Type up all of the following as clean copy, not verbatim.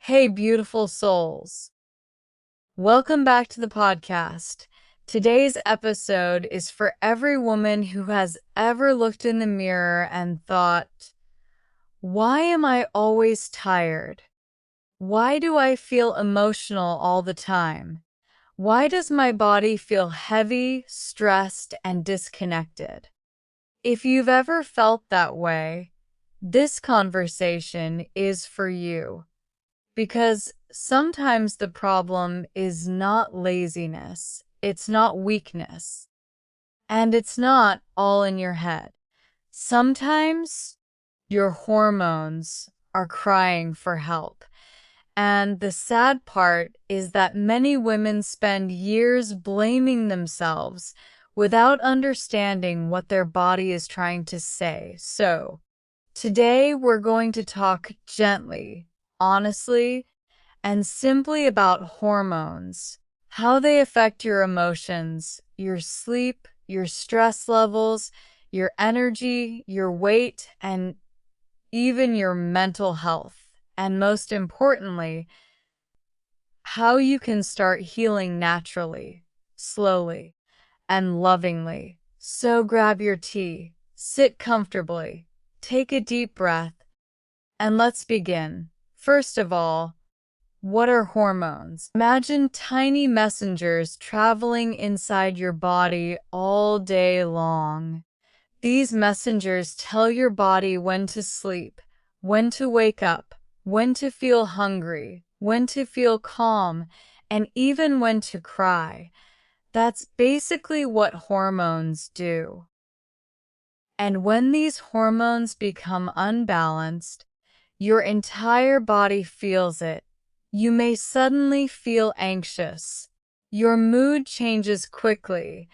Hey, beautiful souls. Welcome back to the podcast. Today's episode is for every woman who has ever looked in the mirror and thought, why am I always tired? Why do I feel emotional all the time? Why does my body feel heavy, stressed, and disconnected? If you've ever felt that way, this conversation is for you. Because sometimes the problem is not laziness, it's not weakness, and it's not all in your head. Sometimes your hormones are crying for help. And the sad part is that many women spend years blaming themselves without understanding what their body is trying to say. So, today we're going to talk gently, honestly, and simply about hormones, how they affect your emotions, your sleep, your stress levels, your energy, your weight, and even your mental health. And most importantly, how you can start healing naturally, slowly, and lovingly. So grab your tea, sit comfortably, take a deep breath, and let's begin. First of all, what are hormones? Imagine tiny messengers traveling inside your body all day long. These messengers tell your body when to sleep, when to wake up, when to feel hungry, when to feel calm, and even when to cry. That's basically what hormones do. And when these hormones become unbalanced, your entire body feels it. You may suddenly feel anxious. Your mood changes quickly.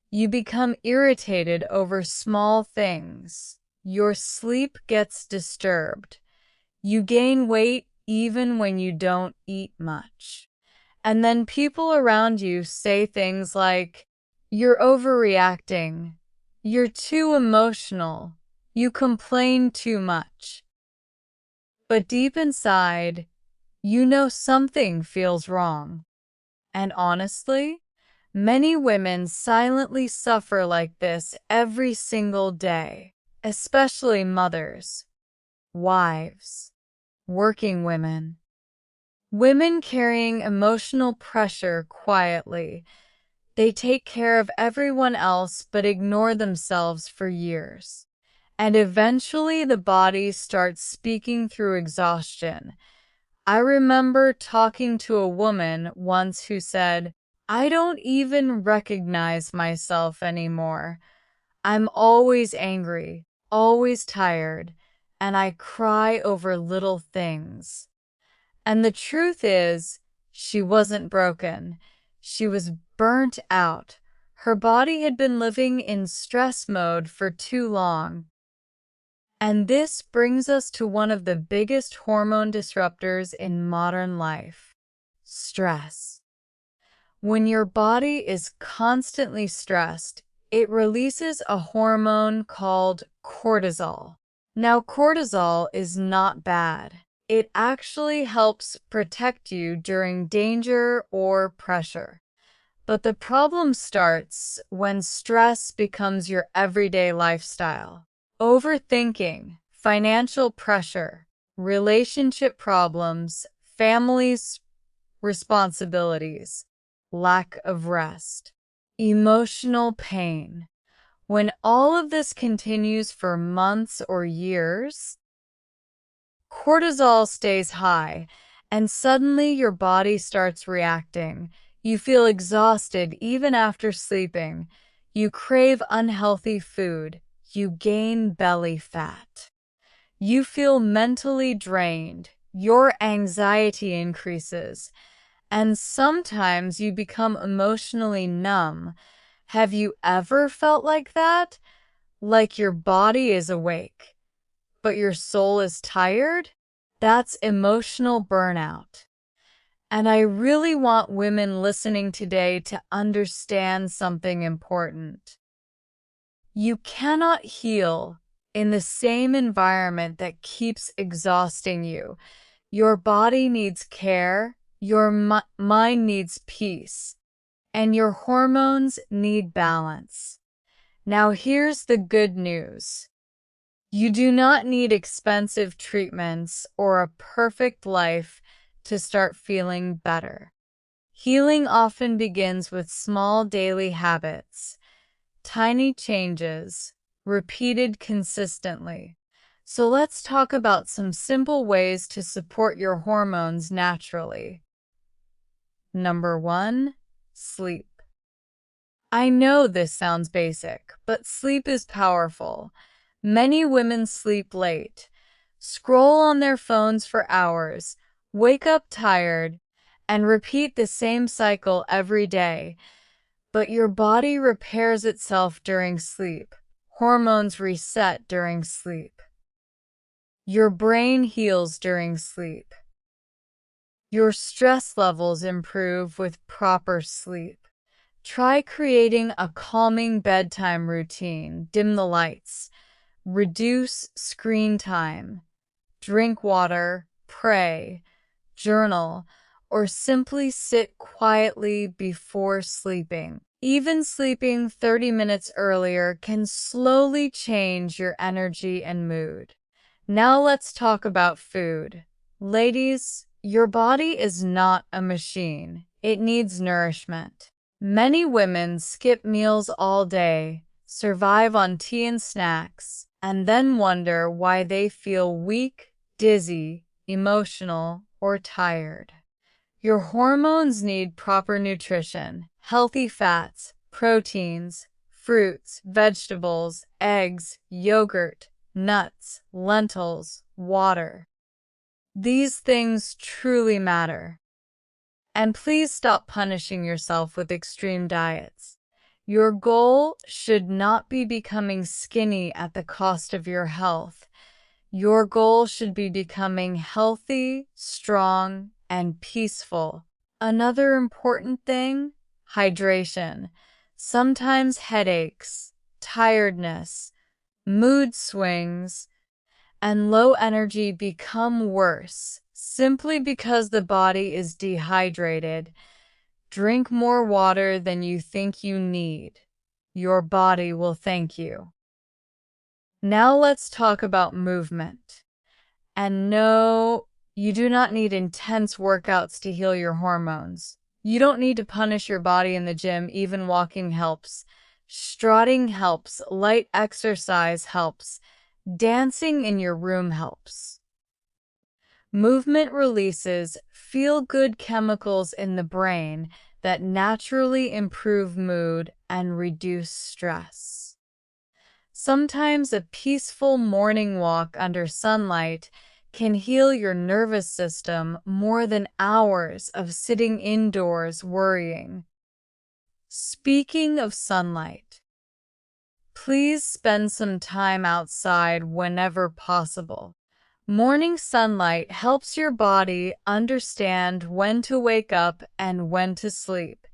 You become irritated over small things. Your sleep gets disturbed. You gain weight even when you don't eat much. And then people around you say things like, "You're overreacting. You're too emotional. You complain too much." But deep inside, you know something feels wrong. And honestly, many women silently suffer like this every single day, especially mothers, wives, working women, women carrying emotional pressure quietly. They take care of everyone else but ignore themselves for years. And eventually the body starts speaking through exhaustion. I remember talking to a woman once who said, "I don't even recognize myself anymore. I'm always angry, always tired, and I cry over little things." And the truth is, she wasn't broken. She was burnt out. Her body had been living in stress mode for too long. And this brings us to one of the biggest hormone disruptors in modern life: stress. When your body is constantly stressed, it releases a hormone called cortisol. Now, cortisol is not bad. It actually helps protect you during danger or pressure. But the problem starts when stress becomes your everyday lifestyle. Overthinking, financial pressure, relationship problems, families, responsibilities, lack of rest, emotional pain. When all of this continues for months or years, cortisol stays high, and suddenly your body starts reacting. You feel exhausted even after sleeping. You crave unhealthy food. You gain belly fat. You feel mentally drained. Your anxiety increases. And sometimes you become emotionally numb. Have you ever felt like that? Like your body is awake, but your soul is tired? That's emotional burnout. And I really want women listening today to understand something important. You cannot heal in the same environment that keeps exhausting you. Your body needs care, your mind needs peace, and your hormones need balance. Now here's the good news. You do not need expensive treatments or a perfect life to start feeling better. Healing often begins with small daily habits, tiny changes, repeated consistently. So let's talk about some simple ways to support your hormones naturally. Number 1, sleep. I know this sounds basic, but sleep is powerful. Many women sleep late, scroll on their phones for hours, wake up tired, and repeat the same cycle every day. But your body repairs itself during sleep. Hormones reset during sleep. Your brain heals during sleep. Your stress levels improve with proper sleep. Try creating a calming bedtime routine. Dim the lights. Reduce screen time. Drink water, pray, journal, or simply sit quietly before sleeping. Even sleeping 30 minutes earlier can slowly change your energy and mood. Now let's talk about food. Ladies, your body is not a machine. It needs nourishment. Many women skip meals all day, survive on tea and snacks, and then wonder why they feel weak, dizzy, emotional, or tired. Your hormones need proper nutrition, healthy fats, proteins, fruits, vegetables, eggs, yogurt, nuts, lentils, water. These things truly matter. And please stop punishing yourself with extreme diets. Your goal should not be becoming skinny at the cost of your health. Your goal should be becoming healthy, strong, and peaceful. Another important thing, hydration. Sometimes headaches, tiredness, mood swings, and low energy become worse simply because the body is dehydrated. Drink more water than you think you need. Your body will thank you. Now let's talk about movement. And no, you do not need intense workouts to heal your hormones. You don't need to punish your body in the gym. Even walking helps. Strutting helps. Light exercise helps. Dancing in your room helps. Movement releases feel-good chemicals in the brain that naturally improve mood and reduce stress. Sometimes a peaceful morning walk under sunlight can heal your nervous system more than hours of sitting indoors worrying. Speaking of sunlight, please spend some time outside whenever possible. Morning sunlight helps your body understand when to wake up and when to sleep.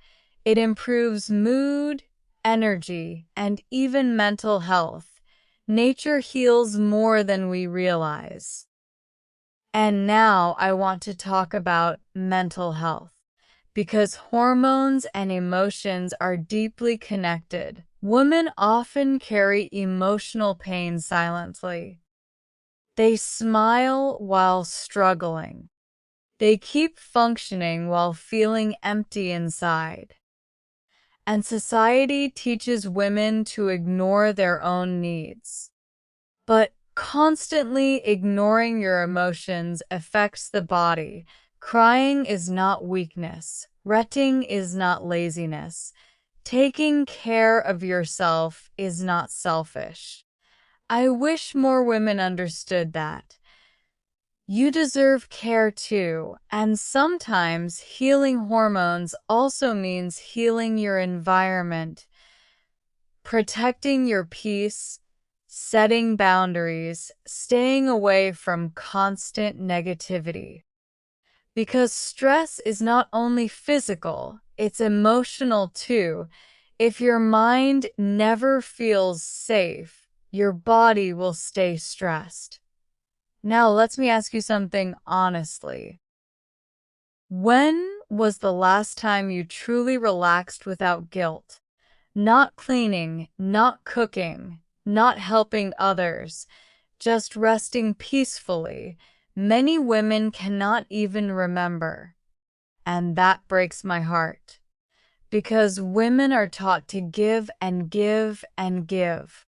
It improves mood, energy, and even mental health. Nature heals more than we realize. And now I want to talk about mental health, because hormones and emotions are deeply connected. Women often carry emotional pain silently. They smile while struggling. They keep functioning while feeling empty inside. And society teaches women to ignore their own needs. But constantly ignoring your emotions affects the body. Crying is not weakness. Retting is not laziness. Taking care of yourself is not selfish. I wish more women understood that. You deserve care too, and sometimes healing hormones also means healing your environment, protecting your peace, setting boundaries, staying away from constant negativity. Because stress is not only physical, it's emotional too. If your mind never feels safe, your body will stay stressed. Now, let me ask you something honestly. When was the last time you truly relaxed without guilt? Not cleaning, not cooking, not helping others, just resting peacefully. Many women cannot even remember. And that breaks my heart. Because women are taught to give and give and give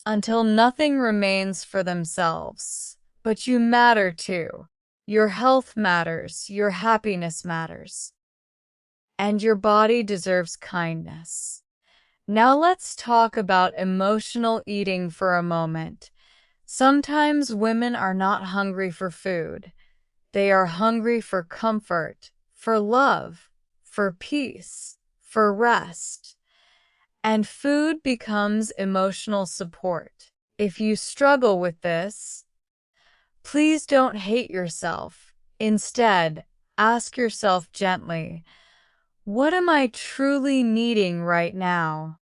until nothing remains for themselves. But you matter too. Your health matters, your happiness matters, and your body deserves kindness. Now let's talk about emotional eating for a moment. Sometimes women are not hungry for food. They are hungry for comfort, for love, for peace, for rest. And food becomes emotional support. If you struggle with this, please don't hate yourself. Instead, ask yourself gently, what am I truly needing right now?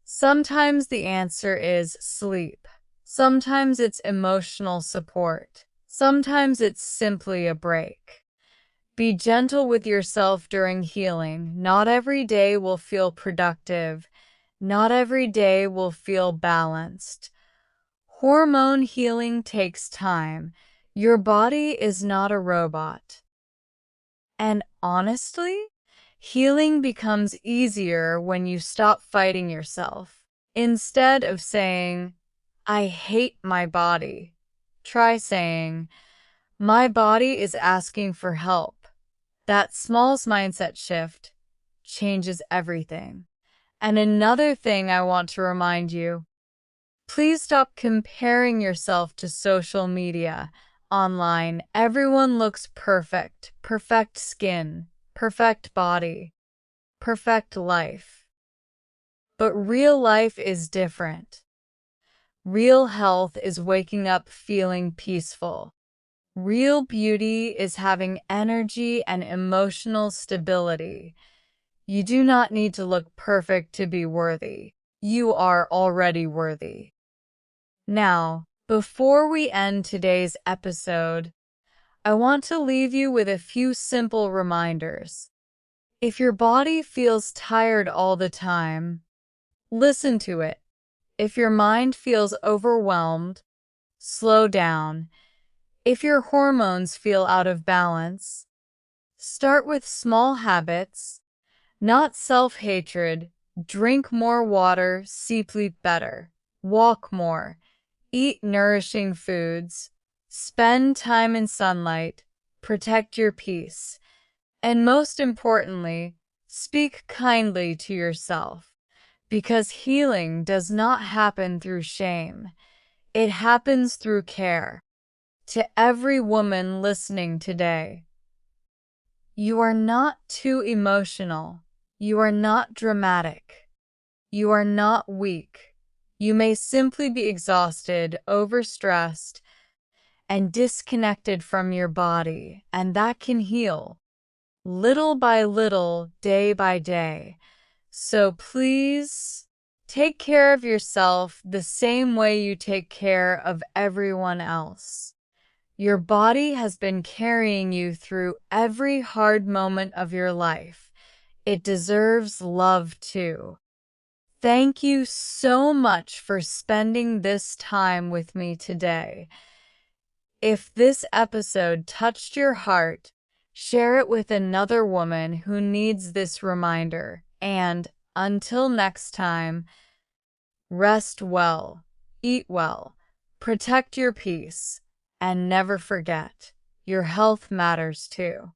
Sometimes the answer is sleep. Sometimes it's emotional support. Sometimes it's simply a break. Be gentle with yourself during healing. Not every day will feel productive. Not every day will feel balanced. Hormone healing takes time. Your body is not a robot. And honestly, healing becomes easier when you stop fighting yourself. Instead of saying, I hate my body, try saying, my body is asking for help. That small mindset shift changes everything. And another thing I want to remind you, please stop comparing yourself to social media. Online, everyone looks perfect. Perfect skin, perfect body, perfect life. But real life is different. Real health is waking up feeling peaceful. Real beauty is having energy and emotional stability. You do not need to look perfect to be worthy. You are already worthy. Now, before we end today's episode, I want to leave you with a few simple reminders. If your body feels tired all the time, listen to it. If your mind feels overwhelmed, slow down. If your hormones feel out of balance, start with small habits, not self-hatred. Drink more water, sleep better, walk more, eat nourishing foods, spend time in sunlight, protect your peace, and most importantly, speak kindly to yourself. Because healing does not happen through shame. It happens through care. To every woman listening today, you are not too emotional. You are not dramatic. You are not weak. You may simply be exhausted, overstressed, and disconnected from your body, and that can heal little by little, day by day. So please take care of yourself the same way you take care of everyone else. Your body has been carrying you through every hard moment of your life. It deserves love too. Thank you so much for spending this time with me today. If this episode touched your heart, share it with another woman who needs this reminder. And until next time, rest well, eat well, protect your peace, and never forget, your health matters too.